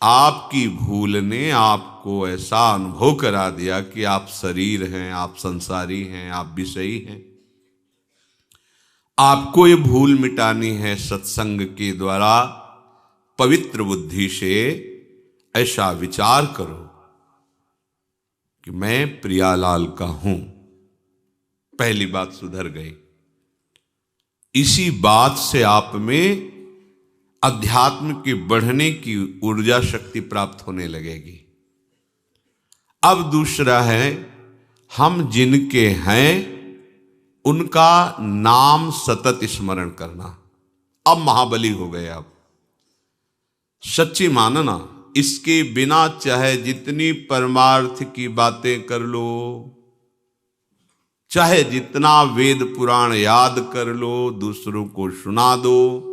आपकी भूल ने आपको ऐसा अनुभव करा दिया कि आप शरीर हैं, आप संसारी हैं, आप विषयी हैं। आपको ये भूल मिटानी है सत्संग के द्वारा। पवित्र बुद्धि से ऐसा विचार करो कि मैं प्रियालाल का हूं। पहली बात सुधर गई। इसी बात से आप में अध्यात्म के बढ़ने की ऊर्जा शक्ति प्राप्त होने लगेगी। अब दूसरा है, हम जिनके हैं उनका नाम सतत स्मरण करना। अब महाबली हो गए आप। सच्ची मानना, इसके बिना चाहे जितनी परमार्थ की बातें कर लो, चाहे जितना वेद पुराण याद कर लो, दूसरों को सुना दो,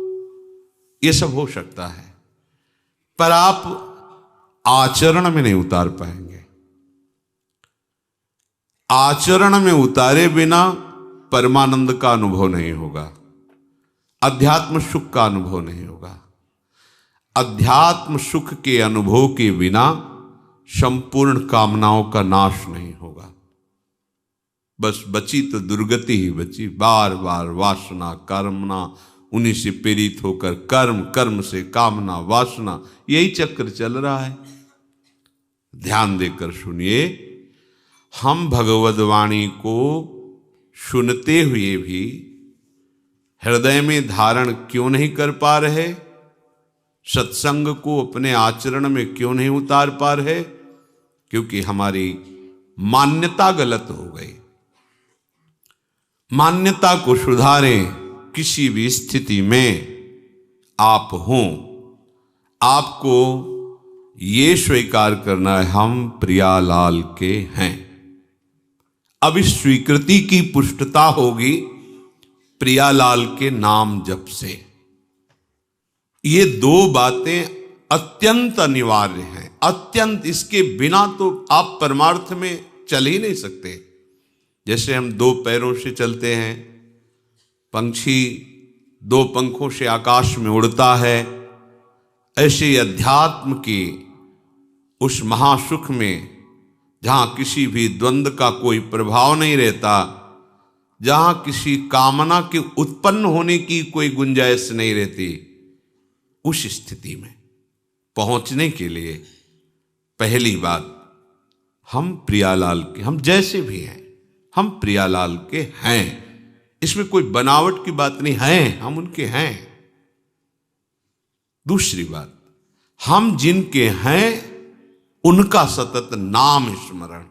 ये सब हो सकता है, पर आप आचरण में नहीं उतार पाएंगे। आचरण में उतारे बिना परमानंद का अनुभव नहीं होगा, अध्यात्म सुख का अनुभव नहीं होगा। अध्यात्म सुख के अनुभव के बिना संपूर्ण कामनाओं का नाश नहीं होगा। बस बची तो दुर्गति ही बची। बार बार वासना कामना, उन्हीं से प्रेरित होकर कर्म, कर्म से कामना वासना, यही चक्र चल रहा है। ध्यान देकर सुनिए, हम भगवद वाणी को सुनते हुए भी हृदय में धारण क्यों नहीं कर पा रहे? सत्संग को अपने आचरण में क्यों नहीं उतार पा रहे? क्योंकि हमारी मान्यता गलत हो गई। मान्यता को सुधारें। किसी भी स्थिति में आप हों, आपको ये स्वीकार करना है, हम प्रियालाल के हैं। अब इस स्वीकृति की पुष्टता होगी प्रियालाल के नाम जप से। ये दो बातें अत्यंत अनिवार्य हैं, अत्यंत। इसके बिना तो आप परमार्थ में चल ही नहीं सकते। जैसे हम दो पैरों से चलते हैं, पंछी दो पंखों से आकाश में उड़ता है, ऐसे अध्यात्म की उस महासुख में जहां किसी भी द्वंद्व का कोई प्रभाव नहीं रहता, जहां किसी कामना के उत्पन्न होने की कोई गुंजाइश नहीं रहती, उस स्थिति में पहुंचने के लिए पहली बात, हम प्रियालाल के, हम जैसे भी हैं, हम प्रियालाल के हैं। इसमें कोई बनावट की बात नहीं है, हम उनके हैं। दूसरी बात, हम जिनके हैं उनका सतत नाम स्मरण।